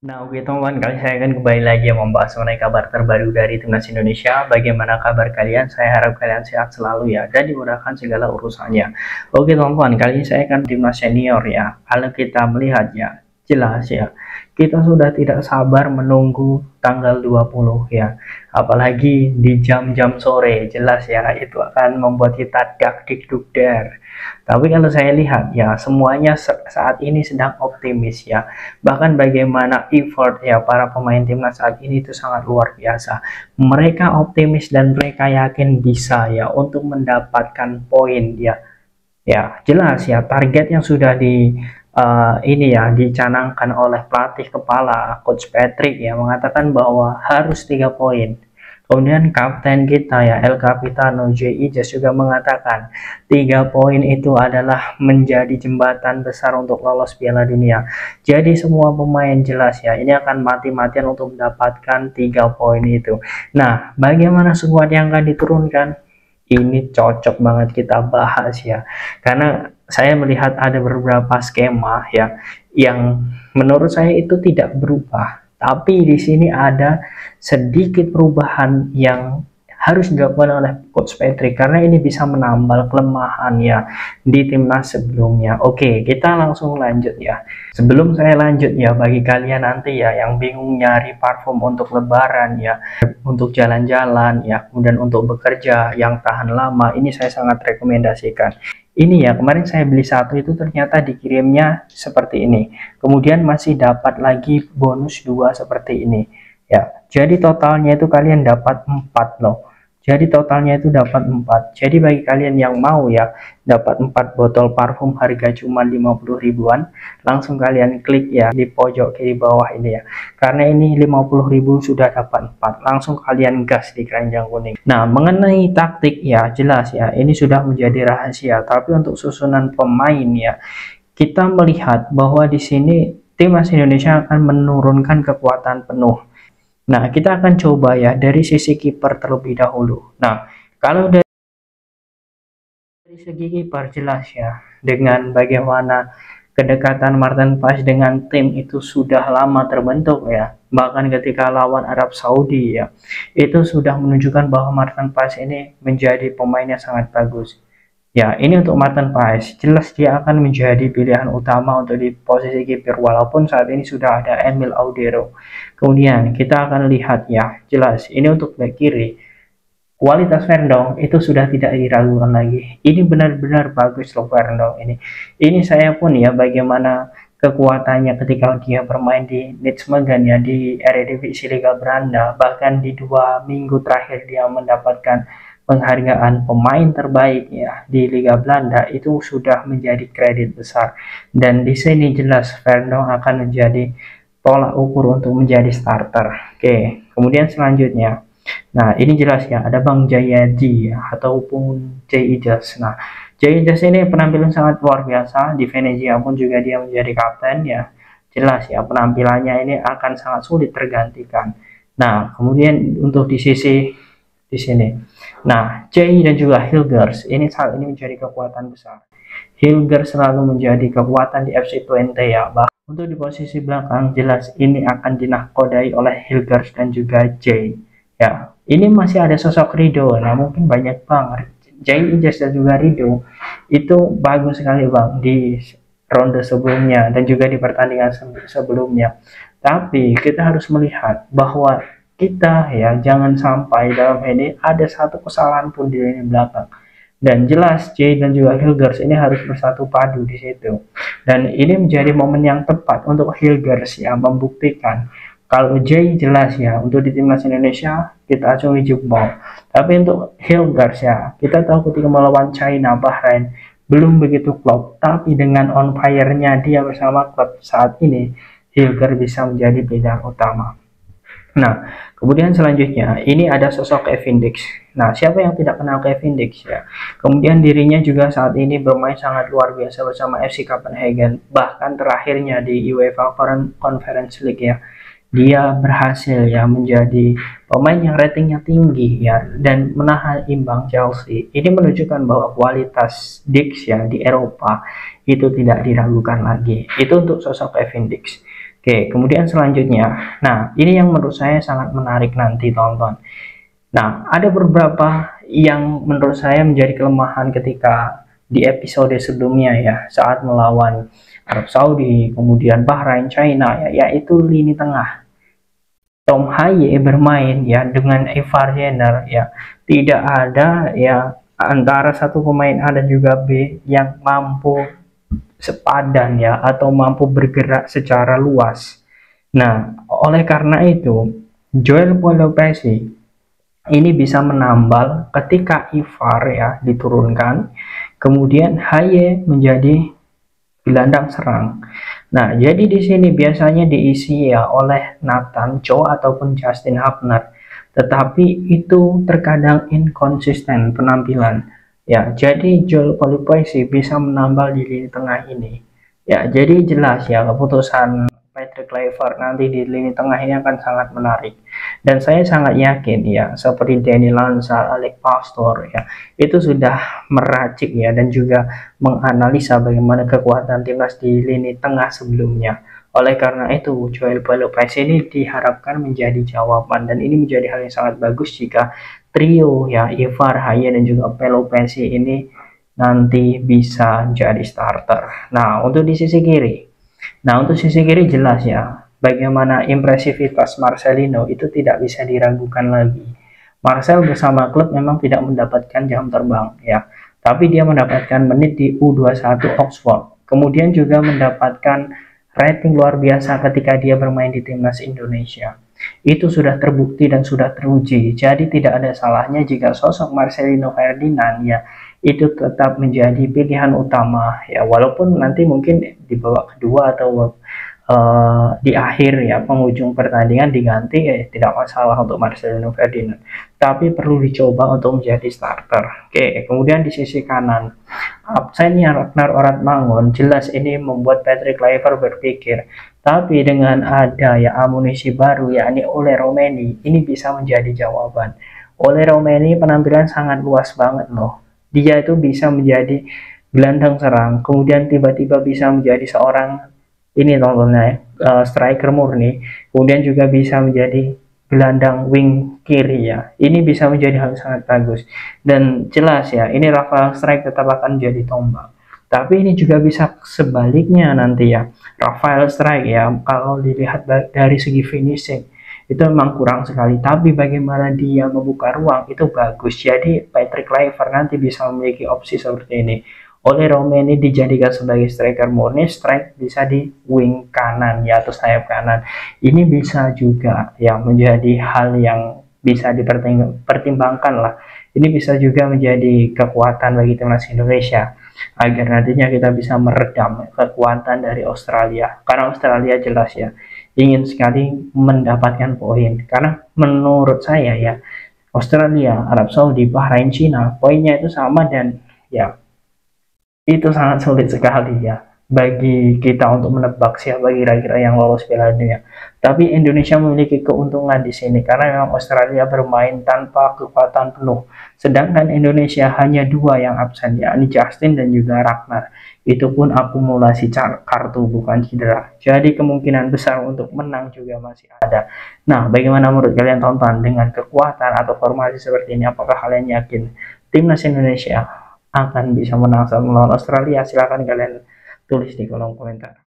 Nah, oke teman-teman, kali saya akan kembali lagi membahas mengenai kabar terbaru dari Timnas Indonesia. Bagaimana kabar kalian? Saya harap kalian sehat selalu ya dan dimudahkan segala urusannya. Oke teman-teman, kali ini saya akan Timnas senior ya. Kalau kita melihatnya, jelas ya. Kita sudah tidak sabar menunggu tanggal 20 ya. Apalagi di jam-jam sore, jelas ya, itu akan membuat kita dak dikduk der. Tapi kalau saya lihat ya, semuanya saat ini sedang optimis ya. Bahkan bagaimana effort ya para pemain timnas saat ini itu sangat luar biasa. Mereka optimis dan mereka yakin bisa ya untuk mendapatkan poin ya. Ya, jelas ya target yang sudah ini ya dicanangkan oleh pelatih kepala Coach Patrick ya mengatakan bahwa harus 3 poin. Kemudian kapten kita ya El Capitano J. Ijas juga mengatakan 3 poin itu adalah menjadi jembatan besar untuk lolos Piala Dunia. Jadi semua pemain jelas ya ini akan mati-matian untuk mendapatkan 3 poin itu. Nah, bagaimana skuad yang akan diturunkan? Ini cocok banget kita bahas ya, karena saya melihat ada beberapa skema ya yang menurut saya itu tidak berubah, tapi di sini ada sedikit perubahan yang harus dilakukan oleh Coach Patrick karena ini bisa menambal kelemahan ya di timnas sebelumnya. Oke, kita langsung lanjut ya. Sebelum saya lanjut ya, bagi kalian nanti ya yang bingung nyari parfum untuk lebaran ya, untuk jalan-jalan ya, kemudian untuk bekerja yang tahan lama, ini saya sangat rekomendasikan. Ini ya, kemarin saya beli satu itu ternyata dikirimnya seperti ini. Kemudian masih dapat lagi bonus 2 seperti ini. Ya, jadi totalnya itu kalian dapat 4 loh. Jadi totalnya itu dapat 4. Jadi bagi kalian yang mau ya dapat 4 botol parfum harga cuma 50 ribuan, langsung kalian klik ya di pojok kiri bawah ini ya. Karena ini 50.000 sudah dapat 4. Langsung kalian gas di keranjang kuning. Nah, mengenai taktik ya jelas ya, ini sudah menjadi rahasia. Tapi untuk susunan pemain ya, kita melihat bahwa di sini timnas Indonesia akan menurunkan kekuatan penuh. Nah, kita akan coba ya dari sisi kiper terlebih dahulu. Nah, kalau dari segi kiper jelas ya, dengan bagaimana kedekatan Martin Paes dengan tim itu sudah lama terbentuk ya. Bahkan ketika lawan Arab Saudi ya, itu sudah menunjukkan bahwa Martin Paes ini menjadi pemain yang sangat bagus. Ya, ini untuk Martin Paes. Jelas dia akan menjadi pilihan utama untuk di posisi kiper walaupun saat ini sudah ada Emil Audero. Kemudian kita akan lihat ya, jelas ini untuk back kiri. Kualitas Verndong itu sudah tidak diragukan lagi. Ini benar-benar bagus loh Verndong ini. Ini saya pun ya bagaimana kekuatannya ketika dia bermain di Nijmegen ya di Eredivisie Liga Belanda, bahkan di 2 minggu terakhir dia mendapatkan penghargaan pemain terbaik ya di Liga Belanda, itu sudah menjadi kredit besar. Dan di sini jelas Verndong akan menjadi tolak ukur untuk menjadi starter. Oke, kemudian selanjutnya, nah ini jelas ya ada Bang Jayadi ya, ataupun Jay Ijas. Nah, Jay Ijas ini penampilan sangat luar biasa di Venezia pun juga dia menjadi kapten ya. Jelas ya penampilannya ini akan sangat sulit tergantikan. Nah, kemudian untuk di sisi di sini. Nah, Jay dan juga Hilgers ini saat ini menjadi kekuatan besar. Hilgers selalu menjadi kekuatan di FC Twente ya. Bahkan untuk di posisi belakang jelas ini akan dinahkodai oleh Hilgers dan juga Jay. Ya, ini masih ada sosok Rido. Nah, mungkin banyak banget. Jay, Ijas dan juga Rido itu bagus sekali bang di ronde sebelumnya dan juga di pertandingan sebelumnya. Tapi kita harus melihat bahwa kita ya jangan sampai dalam ini ada satu kesalahan pun di lini belakang. Dan jelas Jay dan juga Hilgers ini harus bersatu padu di situ. Dan ini menjadi momen yang tepat untuk Hilgers ya membuktikan kalau Jay jelas ya untuk di timnas Indonesia kita acungi jempol. Tapi untuk Hilgers ya kita tahu ketika melawan China Bahrain belum begitu klop. Tapi dengan on fire-nya dia bersama klub saat ini Hilgers bisa menjadi pilihan utama. Nah, kemudian selanjutnya ini ada sosok Kevin Dix. Nah, siapa yang tidak kenal Kevin Dix ya? Kemudian dirinya juga saat ini bermain sangat luar biasa bersama FC Copenhagen. Bahkan terakhirnya di UEFA Conference League ya, dia berhasil ya menjadi pemain yang ratingnya tinggi ya dan menahan imbang Chelsea. Ini menunjukkan bahwa kualitas Dix ya di Eropa itu tidak diragukan lagi. Itu untuk sosok Kevin Dix. Oke, kemudian selanjutnya, nah ini yang menurut saya sangat menarik, nanti tonton. Nah, ada beberapa yang menurut saya menjadi kelemahan ketika di episode sebelumnya ya, saat melawan Arab Saudi, kemudian Bahrain, China ya, yaitu lini tengah. Tom Haye bermain ya dengan Ivar Jenner ya, tidak ada ya antara satu pemain A dan juga B yang mampu sepadan ya, atau mampu bergerak secara luas. Nah, oleh karena itu Joel Pelopesi ini bisa menambal ketika Ivar ya diturunkan, kemudian Haye menjadi gelandang serang. Nah, jadi di sini biasanya diisi ya oleh Nathan Cho ataupun Justin Hubner. Tetapi itu terkadang inkonsisten penampilan. Ya, jadi Joel Pelupesi bisa menambal di lini tengah ini. Ya, jadi jelas ya keputusan Patrick Kluivert nanti di lini tengah ini akan sangat menarik. Dan saya sangat yakin ya, seperti Danny Lansar, Alec Pastor ya, itu sudah meracik ya dan juga menganalisa bagaimana kekuatan timnas di lini tengah sebelumnya. Oleh karena itu, Joel Pelopesi ini diharapkan menjadi jawaban, dan ini menjadi hal yang sangat bagus jika trio ya Ivar, Haye dan juga Pelopesi ini nanti bisa jadi starter. Nah, untuk di sisi kiri. Nah, untuk sisi kiri jelas ya, bagaimana impresivitas Marcelino itu tidak bisa diragukan lagi. Marcel bersama klub memang tidak mendapatkan jam terbang ya, tapi dia mendapatkan menit di U21 Oxford. Kemudian juga mendapatkan rating luar biasa ketika dia bermain di timnas Indonesia. Itu sudah terbukti dan sudah teruji. Jadi tidak ada salahnya jika sosok Marcelino Ferdinand ya itu tetap menjadi pilihan utama ya, walaupun nanti mungkin di babak kedua atau di akhir ya penghujung pertandingan diganti tidak masalah untuk Marcelino Ferdinand, tapi perlu dicoba untuk menjadi starter. Oke, kemudian di sisi kanan absennya Ragnar Oratmangun jelas ini membuat Patrick Kluivert berpikir, tapi dengan ada ya amunisi baru yakni Ole Romeni, ini bisa menjadi jawaban. Ole Romeni penampilan sangat luas banget loh, dia itu bisa menjadi gelandang serang, kemudian tiba-tiba bisa menjadi seorang ini tontonnya striker murni, kemudian juga bisa menjadi gelandang wing kiri ya. Ini bisa menjadi hal sangat bagus, dan jelas ya ini Rafael Strike tetap akan menjadi tombak. Tapi ini juga bisa sebaliknya nanti ya, Rafael Strike ya kalau dilihat dari segi finishing itu memang kurang sekali, tapi bagaimana dia membuka ruang itu bagus. Jadi Patrick Kluivert nanti bisa memiliki opsi seperti ini. Oleh Romeni dijadikan sebagai striker murni, strike bisa di wing kanan ya atau sayap kanan. Ini bisa juga ya menjadi hal yang bisa dipertimbangkan lah. Ini bisa juga menjadi kekuatan bagi timnas Indonesia agar nantinya kita bisa meredam kekuatan dari Australia. Karena Australia jelas ya ingin sekali mendapatkan poin. Karena menurut saya ya Australia, Arab Saudi, Bahrain, China poinnya itu sama, dan ya itu sangat sulit sekali ya bagi kita untuk menebak siapa kira-kira yang lolos Piala Dunia. Tapi Indonesia memiliki keuntungan di sini karena memang Australia bermain tanpa kekuatan penuh, sedangkan Indonesia hanya dua yang absen, yakni Justin dan juga Ragnar. Itu pun akumulasi kartu bukan cedera. Jadi kemungkinan besar untuk menang juga masih ada. Nah, bagaimana menurut kalian tonton dengan kekuatan atau formasi seperti ini? Apakah kalian yakin timnas Indonesia akan bisa menang saat melawan Australia? Silahkan kalian tulis di kolom komentar.